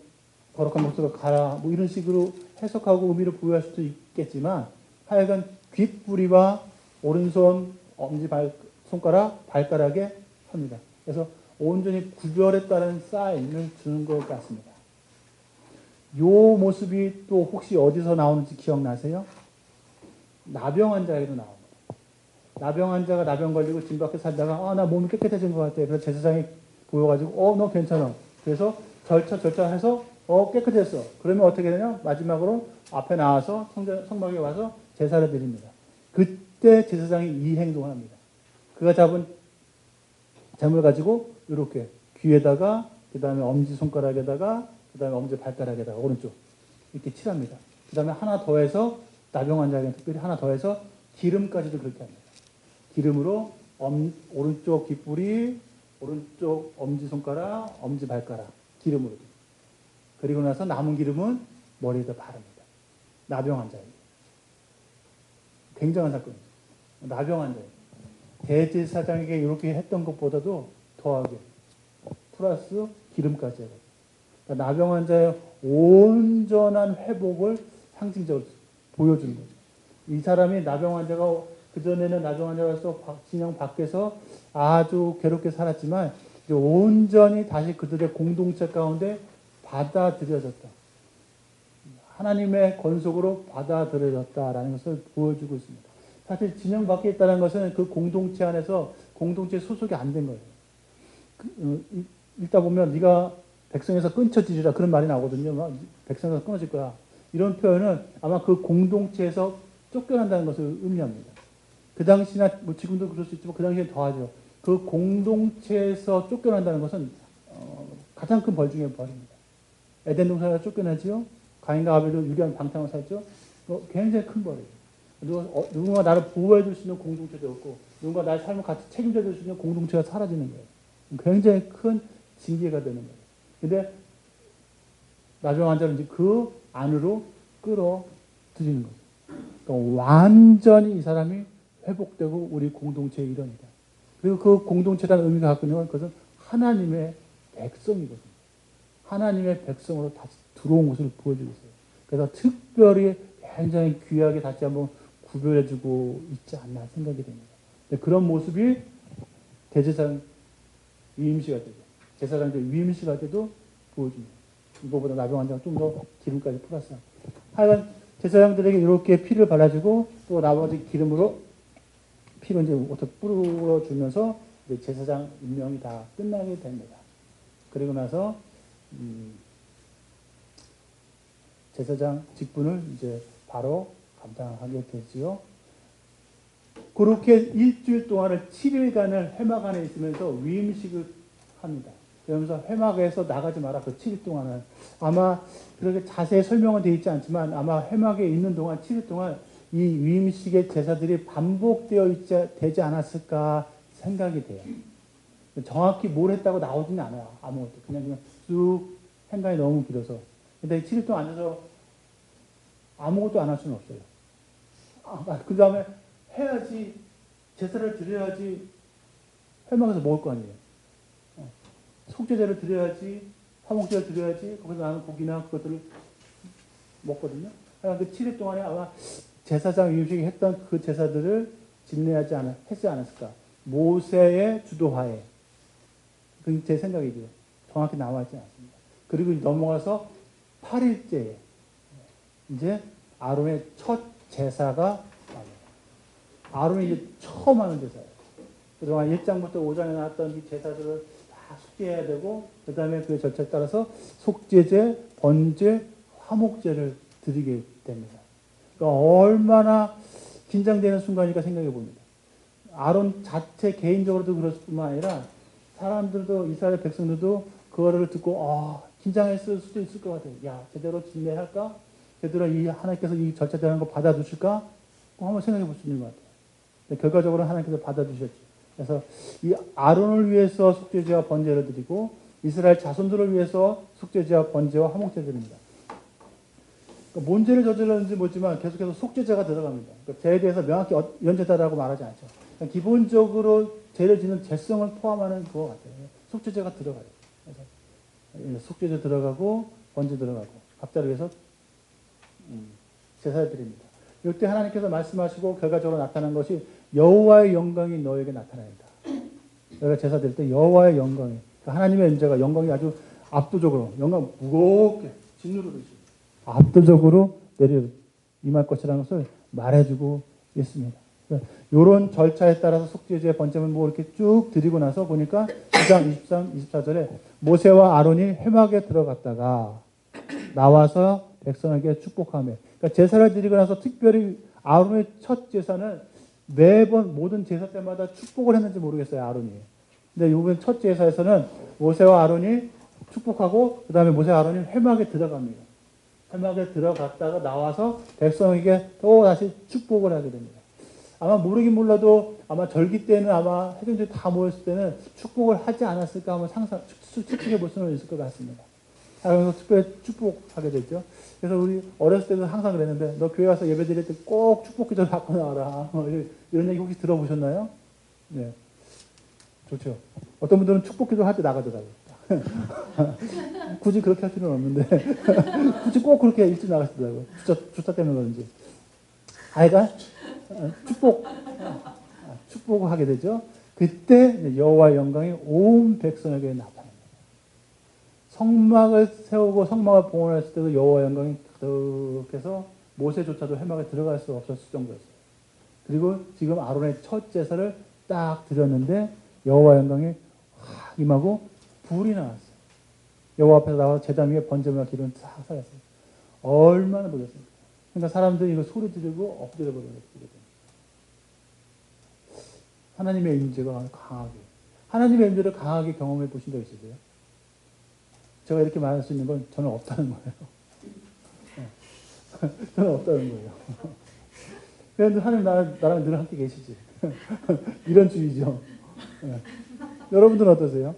곳으로 가라. 뭐 이런 식으로 해석하고 의미를 부여할 수도 있겠지만 하여간 귓뿌리와 오른손 엄지 손가락 발가락에 합니다. 그래서 온전히 구별했다는 사인을 주는 것 같습니다. 이 모습이 또 혹시 어디서 나오는지 기억나세요? 나병 환자에도 나옵니다. 나병 환자가 나병 걸리고 집 밖에 살다가 나 몸이 깨끗해진 것 같아. 그래서 제사장이 보여가지고 너 괜찮아. 그래서 절차해서 깨끗했어. 그러면 어떻게 되냐? 마지막으로 앞에 나와서 성막에 와서 제사를 드립니다. 그때 제사장이 이 행동을 합니다. 그가 잡은 재물 가지고 이렇게 귀에다가 그 다음에 엄지손가락에다가 그 다음에 엄지발가락에다가 오른쪽 이렇게 칠합니다. 그 다음에 하나 더해서 나병 환자에게는 특별히 하나 더해서 기름까지도 그렇게 합니다. 기름으로 오른쪽 귓불이 오른쪽 엄지손가락 엄지발가락 기름으로 그리고 나서 남은 기름은 머리에다 바릅니다. 나병 환자에게. 굉장한 사건이죠. 나병 환자에게. 대제사장에게 이렇게 했던 것보다도 더하게 플러스 기름까지 해요. 그러니까 나병 환자의 온전한 회복을 상징적으로 보여주는 거죠. 이 사람이 나병 환자가 그전에는 나중환자로서 진영 밖에서 아주 괴롭게 살았지만 이제 온전히 다시 그들의 공동체 가운데 받아들여졌다. 하나님의 권속으로 받아들여졌다라는 것을 보여주고 있습니다. 사실 진영 밖에 있다는 것은 그 공동체 안에서 공동체 소속이 안 된 거예요. 읽다 보면 네가 백성에서 끊쳐지리라 그런 말이 나오거든요. 백성에서 끊어질 거야. 이런 표현은 아마 그 공동체에서 쫓겨난다는 것을 의미합니다. 그 당시나 뭐 지금도 그럴 수 있지만 그 당시에 더하죠. 그 공동체에서 쫓겨난다는 것은 가장 큰 벌 중에 벌입니다. 에덴 동산에서 쫓겨나지요. 가인과 아벨도 유리한 방탕을 살죠. 굉장히 큰 벌이에요. 누군가 나를 보호해 줄 수 있는 공동체도 없고 누군가 나의 삶을 같이 책임져 줄 수 있는 공동체가 사라지는 거예요. 굉장히 큰 징계가 되는 거예요. 근데 나중 환자는 이제 그 안으로 끌어들이는 거죠. 그러니까 완전히 이 사람이 회복되고 우리 공동체의 일원이다. 그리고 그 공동체라는 의미가 갖고 있는 건 그것은 하나님의 백성이거든요. 하나님의 백성으로 다시 들어온 것을 보여주고 있어요. 그래서 특별히 굉장히 귀하게 다시 한번 구별해주고 있지 않나 생각이 됩니다. 그런 모습이 대제사장 위임시가 되고 제사장 위임시가 때도 보여줍니다. 이거보다 나병환자가 좀 더 기름까지 플러스. 하여간 제사장들에게 이렇게 피를 발라주고 또 나머지 기름으로 피를 이제 어떻게 뿌려주면서 이제 제사장 임명이 다 끝나게 됩니다. 그리고 나서 제사장 직분을 이제 바로 감당하게 되지요. 그렇게 일주일 동안을 7일간을 회막 안에 있으면서 위임식을 합니다. 그러면서 회막에서 나가지 마라. 그 7일 동안은 아마 그렇게 자세히 설명은 되어 있지 않지만 아마 회막에 있는 동안 7일 동안 이 위임식의 제사들이 반복되어 되지 않았을까 생각이 돼요. 정확히 뭘 했다고 나오지는 않아요. 아무것도. 그냥 쭉 행간이 너무 길어서. 근데 7일 동안 앉아서 아무것도 안 할 수는 없어요. 그 다음에 해야지, 제사를 드려야지 회막에서 먹을 거 아니에요. 속죄제를 드려야지, 화목제를 드려야지, 거기서 나는 고기나 그것들을 먹거든요. 그 7일 동안에 아마 제사장 위임식이 했던 그 제사들을 했지 않았을까. 모세의 주도하에. 그게 제 생각이죠. 정확히 나와있지 않습니다. 그리고 넘어가서 8일째에 이제 아론의 첫 제사가 나옵니다. 아론이 이제 처음 하는 제사예요. 그동안 1장부터 5장에 나왔던 이 제사들을 다 숙제해야 되고, 그 다음에 그 절차에 따라서 속죄제, 번제, 화목제를 드리게 됩니다. 그러니까 얼마나 긴장되는 순간이니까 생각해 봅니다. 아론 자체 개인적으로도 그럴 뿐만 아니라 사람들도, 이스라엘 백성들도 그거를 듣고 긴장했을 수도 있을 것 같아요. 야, 제대로 진례할까? 제대로 하나님께서 이 절차되는 거 받아주실까? 한번 생각해 볼 수 있는 것 같아요. 결과적으로 하나님께서 받아주셨죠. 그래서 이 아론을 위해서 속죄제와 번제를 드리고 이스라엘 자손들을 위해서 속죄제와 번제와 화목제를 드립니다. 그러니까 뭔 죄를 저질렀는지 모르지만 계속해서 속죄제가 들어갑니다. 그러니까 죄에 대해서 명확히 이런 죄다라고 말하지 않죠. 그러니까 기본적으로 죄를 짓는 죄성을 포함하는 것 같아요. 속죄제가 들어가요. 그래서 속죄제 들어가고 번제 들어가고 각자를 위해서 제사를 드립니다. 이때 하나님께서 말씀하시고 결과적으로 나타난 것이 여호와의 영광이 너에게 나타납니다. 너희가 제사 드릴 때 여호와의 영광이, 그러니까 하나님의 임재가 영광이 아주 압도적으로 영광 무겁게 짓누르듯이 압도적으로 내려 임할 것이라는 것을 말해주고 있습니다. 이런 절차에 따라서 속죄제 번제물 뭐 이렇게 쭉 드리고 나서 보니까 2장 23, 24절에 모세와 아론이 회막에 들어갔다가 나와서 백성에게 축복하며, 그러니까 제사를 드리고 나서 특별히 아론의 첫 제사는 매번 모든 제사 때마다 축복을 했는지 모르겠어요, 아론이. 근데 이번 첫 제사에서는 모세와 아론이 축복하고 그 다음에 모세와 아론이 회막에 들어갑니다. 회막에 들어갔다가 나와서 백성에게 또 다시 축복을 하게 됩니다. 아마 모르긴 몰라도 아마 절기 때는 아마 회중들이 다 모였을 때는 축복을 하지 않았을까 하면 추측해 볼 수는 있을 것 같습니다. 그래서 특별히 축복하게 됐죠. 그래서 우리 어렸을 때도 항상 그랬는데 너 교회 와서 예배 드릴 때 꼭 축복 기도를 갖고 나와라. 이런 얘기 혹시 들어보셨나요? 네. 좋죠. 어떤 분들은 축복 기도 할 때 나가더라고요. 굳이 그렇게 할 필요는 없는데 굳이 꼭 그렇게 일찍 나가시더라고요. 주차 때문에 그런지. 하여간 축복을 하게 되죠. 그때 여호와의 영광이 온 백성에게 나타납니다. 성막을 세우고 성막을 봉헌했을 때도 여호와의 영광이 가득해서 모세조차도 회막에 들어갈 수 없었을 정도였어요. 그리고 지금 아론의 첫 제사를 딱 드렸는데 여호와의 영광이 확 임하고 불이 나왔어요. 여호와 앞에서 나와서 제단 위에 번제물과 기름을 싹 쌓였어요. 얼마나 놀랐습니까? 그러니까 사람들이 이거 소리 지르고 엎드려 버리는 거예요. 하나님의 임재가 강하게. 하나님의 임재를 강하게 경험해 보신 적 있으세요? 제가 이렇게 말할 수 있는 건 저는 없다는 거예요. 저는 없다는 거예요. 그런데 하나님 나랑 늘 함께 계시지. 이런 주의죠. 여러분들은 어떠세요?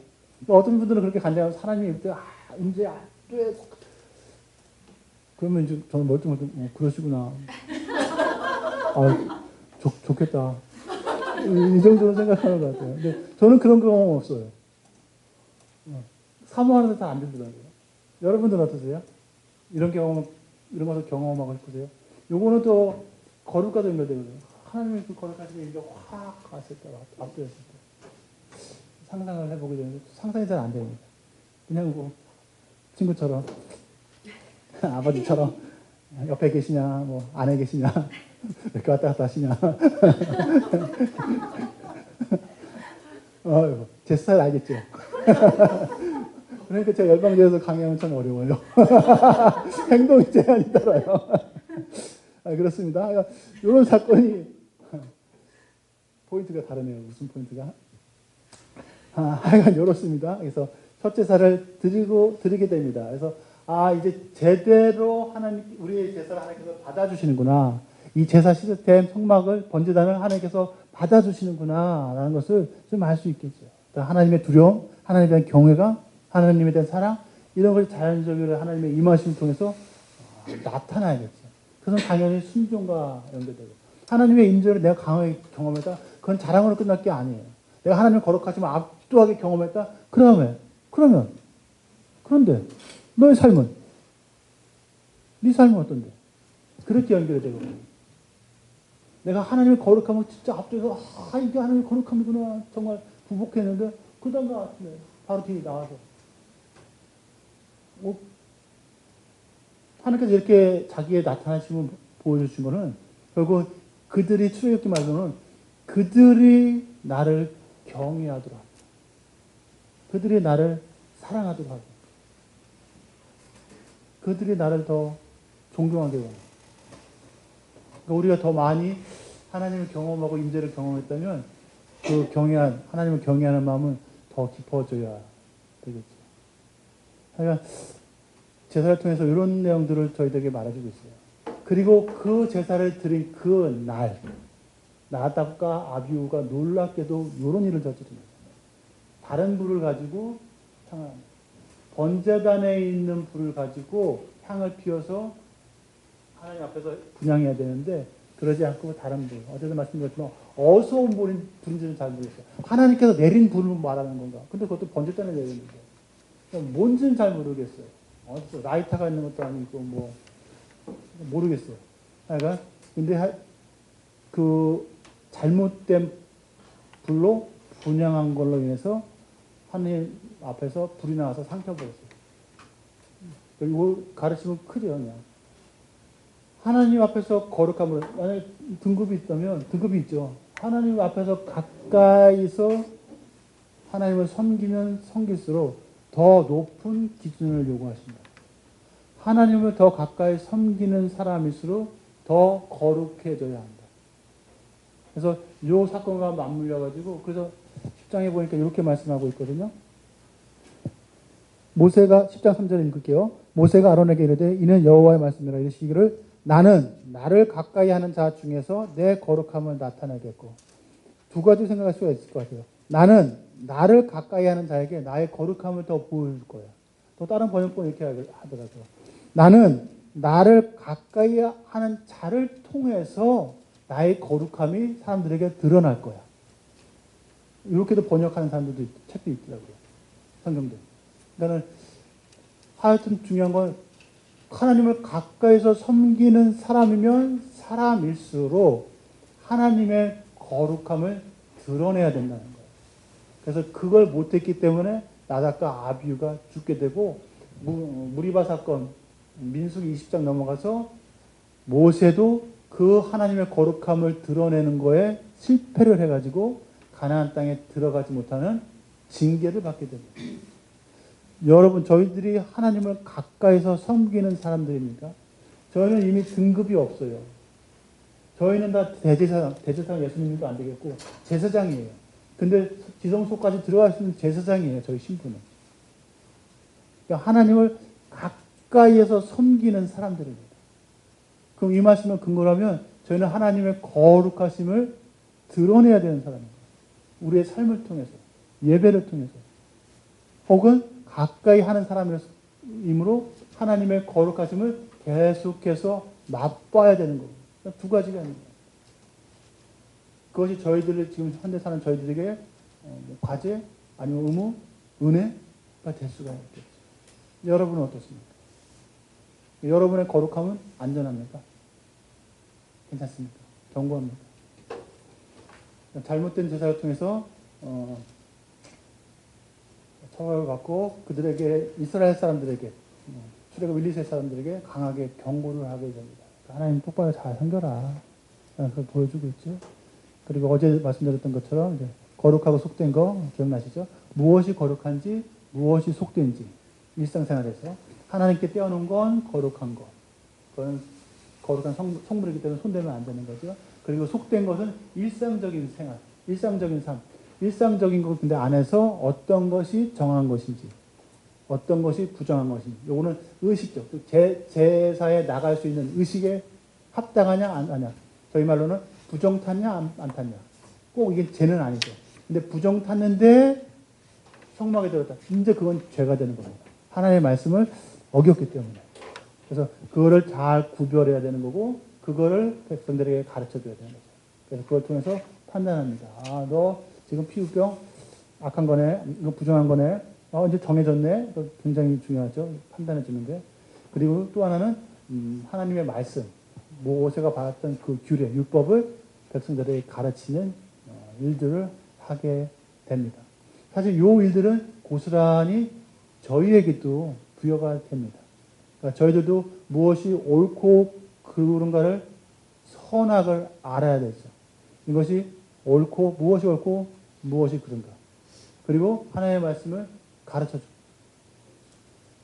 어떤 분들은 그렇게 간대하면 하나님의 임재 그러면 이제 저는 멀뚱멀뚱 그러시구나. 좋겠다. 이 정도로 생각하는 것 같아요. 근데 저는 그런 경험 없어요. 사모하는데 잘 안 되더라고요. 여러분들은 어떠세요? 이런 것을 경험하고 싶으세요? 요거는 또 거룩과도 연결되거든요. 하나님의 그 거룩하신 게 확 갔을 때, 압도했을 때. 상상을 해보게 되는데 상상이 잘 안 됩니다. 그냥 뭐 친구처럼 아버지처럼 옆에 계시냐, 뭐 안에 계시냐, 이렇게 왔다 갔다 하시냐. 제 스타일 알겠죠? 그러니까 제가 열방제에서 강의하면 참 어려워요. 행동이 제한이 따라요. 그렇습니다. 이런 사건이 포인트가 다르네요. 무슨 포인트가? 하여간 이렇습니다. 그래서 첫 제사를 드리게 됩니다. 그래서 이제 제대로 우리의 제사를 하나님께서 받아주시는구나. 이 제사 시스템, 성막을, 번제단을 하나님께서 받아주시는구나. 라는 것을 좀 알 수 있겠죠. 하나님의 두려움, 하나님에 대한 경외가, 하나님에 대한 사랑, 이런 것이 자연적으로 하나님의 임하심을 통해서 나타나야겠죠. 그것은 당연히 순종과 연결되고. 하나님의 임재를 내가 강하게 경험했다? 그건 자랑으로 끝날 게 아니에요. 내가 하나님을 거룩하지만 압도하게 경험했다? 그런데 너의 삶은? 네 삶은 어떤데? 그렇게 연결이 되거든요. 내가 하나님의 거룩함을 진짜 압도해서 이게 하나님의 거룩함이구나 정말 부복했는데 그 다음 날 아침에 바로 뒤에 나와서 하나님께서 이렇게 자기의 나타나심을 보여주신 거는 결국 그들이 출애굽기 말로는 그들이 나를 경외하도록 하고 그들이 나를 사랑하도록 하고 그들이 나를 더 존경하게 하고 그러니까 우리가 더 많이 하나님을 경험하고 임재를 경험했다면 그 하나님을 경외하는 마음은 더 깊어져야 되겠죠. 그러니까 제사를 통해서 이런 내용들을 저희들에게 말해주고 있어요. 그리고 그 제사를 드린 그 날, 나답과 아비후가 놀랍게도 이런 일을 저지릅니다. 다른 불을 가지고 향을 번제단에 있는 불을 가지고 향을 피워서 하나님 앞에서 분향해야 되는데 그러지 않고 다른 불. 어제도 말씀드렸지만 어디서 온 불인지는 잘 모르겠어요. 하나님께서 내린 불을 말하는 건가? 근데 그것도 번제단에 내렸는데 뭔지는 잘 모르겠어요. 어디서 라이터가 있는 것도 아니고 뭐 모르겠어요. 그러니까 근데 그 잘못된 불로 분향한 걸로 인해서 하나님 앞에서 불이 나와서 삼켜버렸어요. 이거 가르치면 크죠, 그냥. 하나님 앞에서 거룩함을, 만약에 등급이 있다면, 등급이 있죠. 하나님 앞에서 가까이서 하나님을 섬기면 섬길수록 더 높은 기준을 요구하십니다. 하나님을 더 가까이 섬기는 사람일수록 더 거룩해져야 합니다. 그래서 이 사건과 맞물려가지고, 그래서 10장에 보니까 이렇게 말씀하고 있거든요. 모세가 10장 3절에 읽을게요. 모세가 아론에게 이르되 이는 여호와의 말씀이라 이르시기를 나는 나를 가까이 하는 자 중에서 내 거룩함을 나타내겠고 두 가지 생각할 수가 있을 것 같아요. 나는 나를 가까이 하는 자에게 나의 거룩함을 더 보여줄 거야. 또 다른 번역본 이렇게 하더라고요. 나는 나를 가까이 하는 자를 통해서 나의 거룩함이 사람들에게 드러날 거야. 이렇게도 번역하는 사람들도 책도 있더라고요. 성경도. 그러니까 하여튼 중요한 건 하나님을 가까이서 섬기는 사람이면 사람일수록 하나님의 거룩함을 드러내야 된다는 거예요. 그래서 그걸 못했기 때문에 나답과 아비후가 죽게 되고 무리바 사건 민수기 20장 넘어가서 모세도 그 하나님의 거룩함을 드러내는 거에 실패를 해가지고 가나안 땅에 들어가지 못하는 징계를 받게 됩니다. 여러분, 저희들이 하나님을 가까이서 섬기는 사람들입니까? 저희는 이미 등급이 없어요. 저희는 다 대제사장 예수님도 안 되겠고 제사장이에요. 근데 지성소까지 들어갈 수 있는 제사장이에요. 저희 신분은. 그러니까 하나님을 가까이에서 섬기는 사람들입니다. 그럼 이 말씀을 근거로 하면 저희는 하나님의 거룩하심을 드러내야 되는 사람입니다. 우리의 삶을 통해서, 예배를 통해서, 혹은 가까이 하는 사람이므로 하나님의 거룩하심을 계속해서 맛봐야 되는 겁니다. 두 가지가 있는 거예요. 그것이 저희들 지금 현대 사는 저희들에게 과제, 아니면 의무, 은혜가 될 수가 있겠죠. 여러분은 어떻습니까? 여러분의 거룩함은 안전합니까? 괜찮습니까? 경고합니다. 잘못된 제사를 통해서 처벌을 받고 그들에게, 이스라엘 사람들에게, 출애굽 1, 2세 사람들에게 강하게 경고를 하게 됩니다. 하나님 똑바로 잘 섬겨라. 그걸 보여주고 있죠. 그리고 어제 말씀드렸던 것처럼 이제 거룩하고 속된 거 기억나시죠? 무엇이 거룩한지, 무엇이 속된지 일상생활에서 하나님께 떼어놓은 건 거룩한 것. 그건 거룩한 성물이기 때문에 손대면 안 되는 거죠. 그리고 속된 것은 일상적인 생활, 일상적인 삶, 일상적인 것 근데 안에서 어떤 것이 정한 것인지, 어떤 것이 부정한 것인지. 요거는 의식적, 제사에 나갈 수 있는 의식에 합당하냐 안 하냐. 저희 말로는 부정 탔냐 안 탔냐. 꼭 이게 죄는 아니죠. 근데 부정 탔는데 성막에 들었다. 이제 그건 죄가 되는 겁니다. 하나님의 말씀을 어겼기 때문에. 그래서 그거를 잘 구별해야 되는 거고, 그거를 백성들에게 가르쳐 줘야 되는 거죠. 그래서 그걸 통해서 판단합니다. 아, 너 지금 피부병 악한 거네. 이거 부정한 거네. 이제 정해졌네. 굉장히 중요하죠. 판단해 주는 게. 그리고 또 하나는 하나님의 말씀, 모세가 받았던 그 규례, 율법을 백성들에게 가르치는 일들을 하게 됩니다. 사실 이 일들은 고스란히 저희에게도 부여가 됩니다. 그러니까 저희들도 무엇이 옳고 그른가를 선악을 알아야 되죠. 이것이 옳고, 무엇이 옳고 무엇이 그른가. 그리고 하나님의 말씀을 가르쳐줘.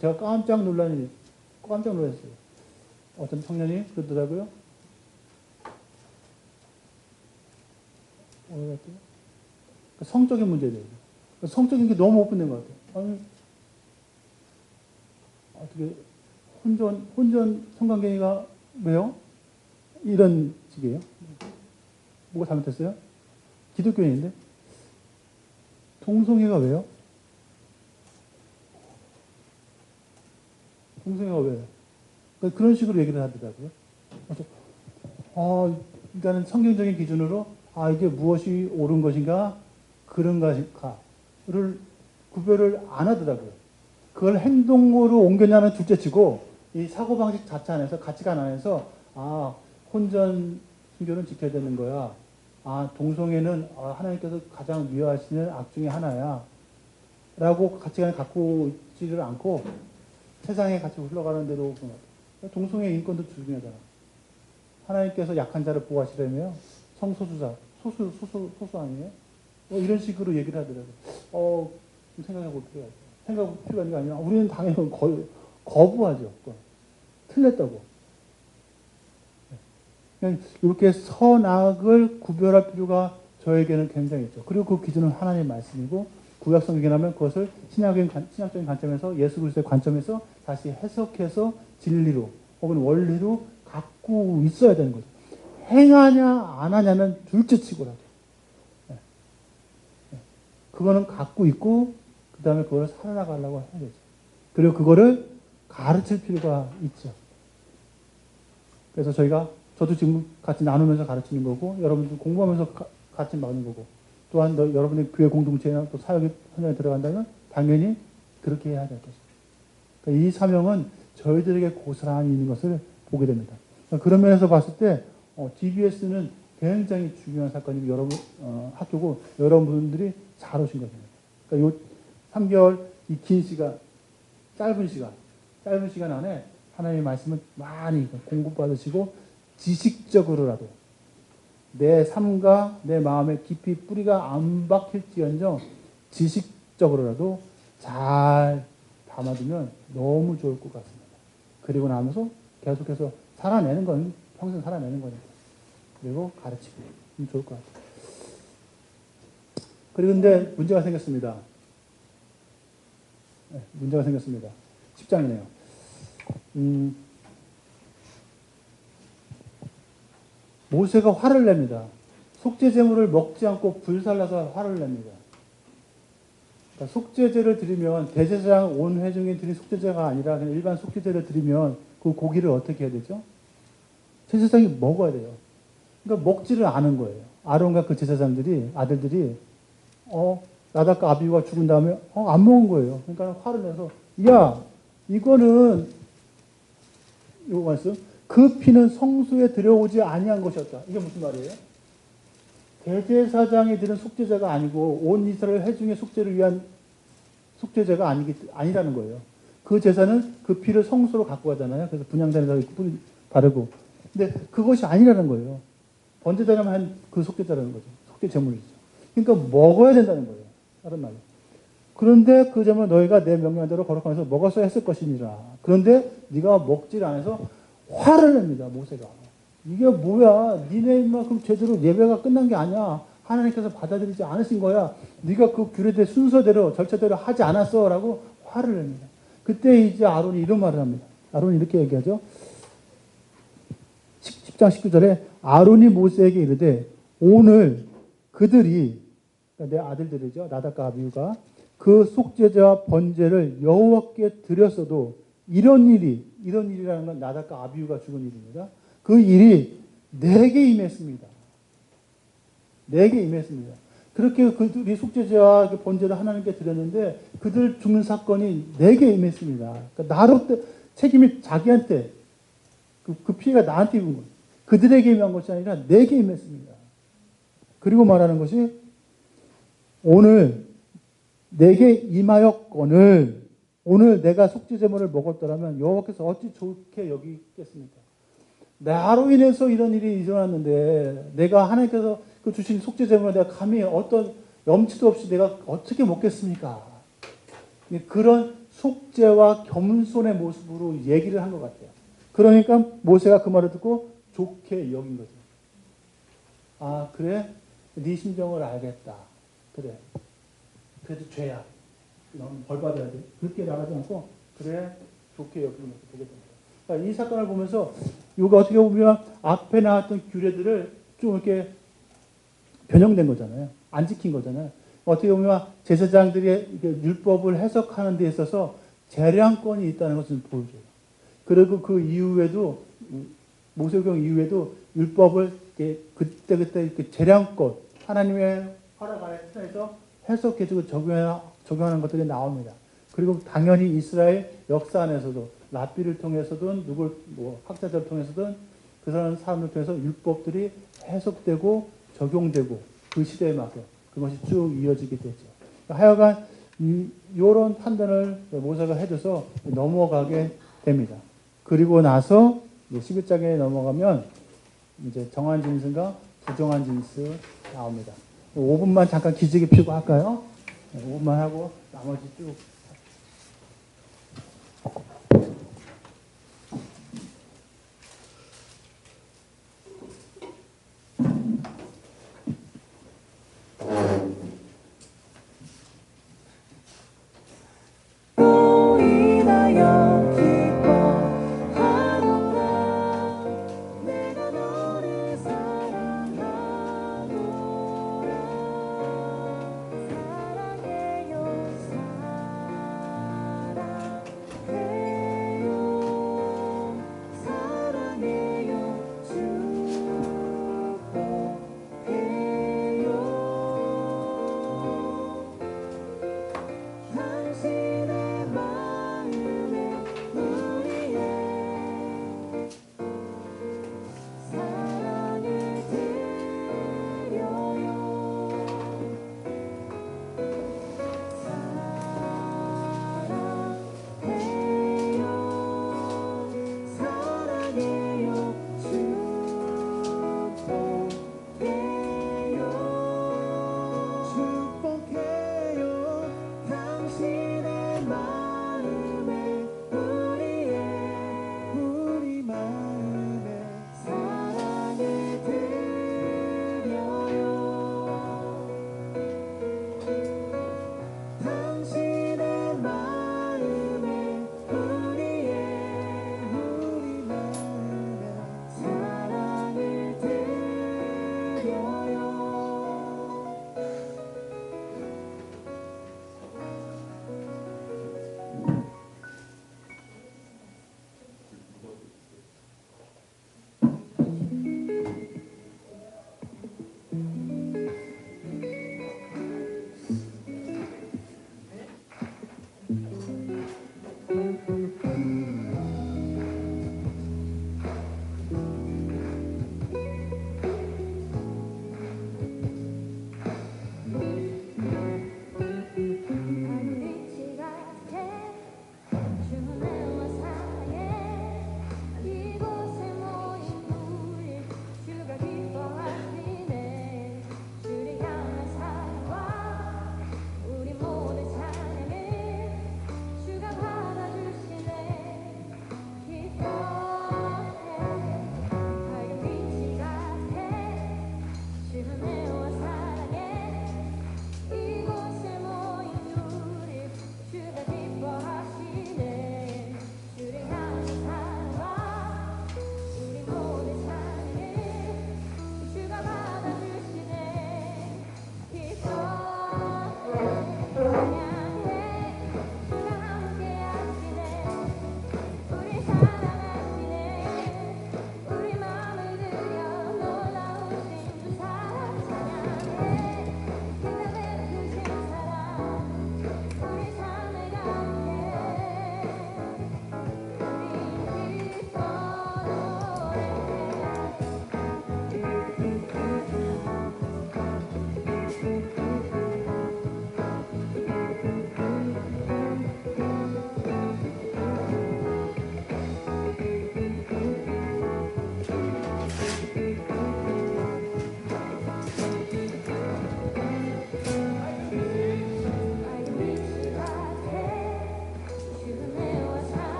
제가 깜짝 놀랐어요. 어떤 청년이 그러더라고요. 성적인 문제에 대해서. 성적인 게 너무 오픈된 것 같아요. 아니, 어떻게, 혼전 성관계가 왜요? 이런 식이에요. 뭐가 잘못했어요? 기독교인인데? 동성애가 왜요? 동성애가 왜요? 그런 식으로 얘기를 하더라고요. 그래서, 일단은 성경적인 기준으로, 이게 무엇이 옳은 것인가, 그런 것인가를 구별을 안 하더라고요. 그걸 행동으로 옮겼냐는 둘째 치고, 이 사고방식 자체 안에서, 가치관 안에서, 혼전 순교는 지켜야 되는 거야. 동성애는 하나님께서 가장 미워하시는 악 중에 하나야. 라고 가치관을 갖고 있지를 않고, 세상에 같이 흘러가는 대로, 동성애 인권도 중요하잖아. 하나님께서 약한 자를 보호하시려면 성소수자, 소수 아니에요? 이런 식으로 얘기를 하더라고요. 생각해볼 필요가 있어요. 생각해볼 필요가 있는 게 아니라, 우리는 당연히 거부하죠. 틀렸다고. 이렇게 선악을 구별할 필요가 저에게는 굉장히 있죠. 그리고 그 기준은 하나님의 말씀이고, 구약성경이라면 그것을 신학적인 관점에서, 예수 그리스도의 관점에서 다시 해석해서 진리로 혹은 원리로 갖고 있어야 되는 거죠. 행하냐 안 하냐는 둘째 치고라도 그거는 갖고 있고 그 다음에 그걸 살아나가려고 해야 되죠. 그리고 그거를 가르칠 필요가 있죠. 그래서 저도 지금 같이 나누면서 가르치는 거고, 여러분들 공부하면서 같이 나누는 거고, 또한 여러분의 교회 공동체나 또 사역의 현장에 들어간다면 당연히 그렇게 해야 될 것입니다. 그러니까 이 사명은 저희들에게 고스란히 있는 것을 보게 됩니다. 그런 면에서 봤을 때 DBS는 굉장히 중요한 사건이고 여러분 학교고 여러분들이 잘 오신 거죠. 그러니까 요 3개월 이 긴 시간, 짧은 시간 안에 하나님의 말씀을 많이 공부받으시고 지식적으로라도 내 삶과 내 마음에 깊이 뿌리가 안 박힐지언정 지식적으로라도 잘 담아두면 너무 좋을 것 같습니다. 그리고 나면서 계속해서 살아내는 건 평생 살아내는 거니까. 그리고 가르치고 좋을 것 같아요. 그리고 근데 문제가 생겼습니다. 네, 문제가 생겼습니다. 10장이네요. 모세가 화를 냅니다. 속죄제물을 먹지 않고 불살라서 화를 냅니다. 그러니까 속죄제를 드리면 대제사장 온 회중이 드린 속죄제가 아니라 그냥 일반 속죄제를 드리면 그 고기를 어떻게 해야 되죠? 제사장이 먹어야 돼요. 그러니까 먹지를 않은 거예요. 아론과 그 제사장들이 아들들이 나답과 아비후가 죽은 다음에 안 먹은 거예요. 그러니까 화를 내서 야 이거는 이거 말씀 그 피는 성소에 들여오지 아니한 것이었다. 이게 무슨 말이에요? 대제사장이 드린 속죄제가 아니고 온 이스라엘 회중의 속죄를 위한 속죄제가 아니라는 거예요. 그 제사는 그 피를 성소로 갖고 가잖아요. 그래서 분향단에다가 바르고. 근데 그것이 아니라는 거예요. 번제자라면 한 그 속죄자라는 거죠. 속죄 제물이죠. 그러니까 먹어야 된다는 거예요. 다른 말로. 그런데 그 점을 너희가 내 명령대로 거룩하면서 먹었어야 했을 것이니라. 그런데 네가 먹질 않아서 화를 냅니다. 모세가. 이게 뭐야? 니네만큼 제대로 예배가 끝난 게 아니야. 하나님께서 받아들이지 않으신 거야. 네가 그 규례대 순서대로 절차대로 하지 않았어. 라고 화를 냅니다. 그때 이제 아론이 이런 말을 합니다. 아론이 이렇게 얘기하죠. 10장 19절에 아론이 모세에게 이르되 오늘 그들이 그러니까 내 아들들이죠. 나답과 아비후가 그 속죄제와 번제를 여호와께 드렸어도 이런 일이라는 건 나답과 아비후가 죽은 일입니다. 그 일이 내게 임했습니다. 내게 임했습니다. 그렇게 그들이 속죄제와 번제를 하나님께 드렸는데 그들 죽는 사건이 내게 임했습니다. 그러니까 나로 책임이 자기한테 그 피해가 나한테 입은 거예요. 그들에게 임한 것이 아니라 내게 임했습니다. 그리고 말하는 것이 오늘 내게 임하였거늘 오늘 내가 속죄제물을 먹었더라면 여호와께서 어찌 좋게 여기겠습니까? 나로 인해서 이런 일이 일어났는데 내가 하나님께서 그 주신 속죄제물을 내가 감히 어떤 염치도 없이 내가 어떻게 먹겠습니까? 그런 속죄와 겸손의 모습으로 얘기를 한 것 같아요. 그러니까 모세가 그 말을 듣고 좋게 여긴 거죠. 아 그래? 네 심정을 알겠다. 그래. 그래도 죄야. 넌 벌 받아야 돼. 그렇게 나가지 않고 그래 좋게 여기는 것도 되겠다. 그러니까 이 사건을 보면서 이거 어떻게 보면 앞에 나왔던 규례들을 좀 이렇게 변형된 거잖아요. 안 지킨 거잖아요. 어떻게 보면 제사장들이 율법을 해석하는 데 있어서 재량권이 있다는 것을 보여줘요. 그리고 그 이후에도 모세오경 이후에도 율법을 그때그때 이렇게 재량권 하나님의 허락 안에 틀에서 해석해주고 적용하는 것들이 나옵니다. 그리고 당연히 이스라엘 역사 안에서도 랍비를 통해서든 학자들을 통해서든 그 사람들 통해서 율법들이 해석되고 적용되고 그 시대에 맞게 그것이 쭉 이어지게 되죠. 하여간 이런 판단을 모세가 해줘서 넘어가게 됩니다. 그리고 나서 11장에 넘어가면 이제 정한 진술과 부정한 진술 나옵니다. 5분만 잠깐 기지개 피고 할까요? 5분만 하고 나머지 쭉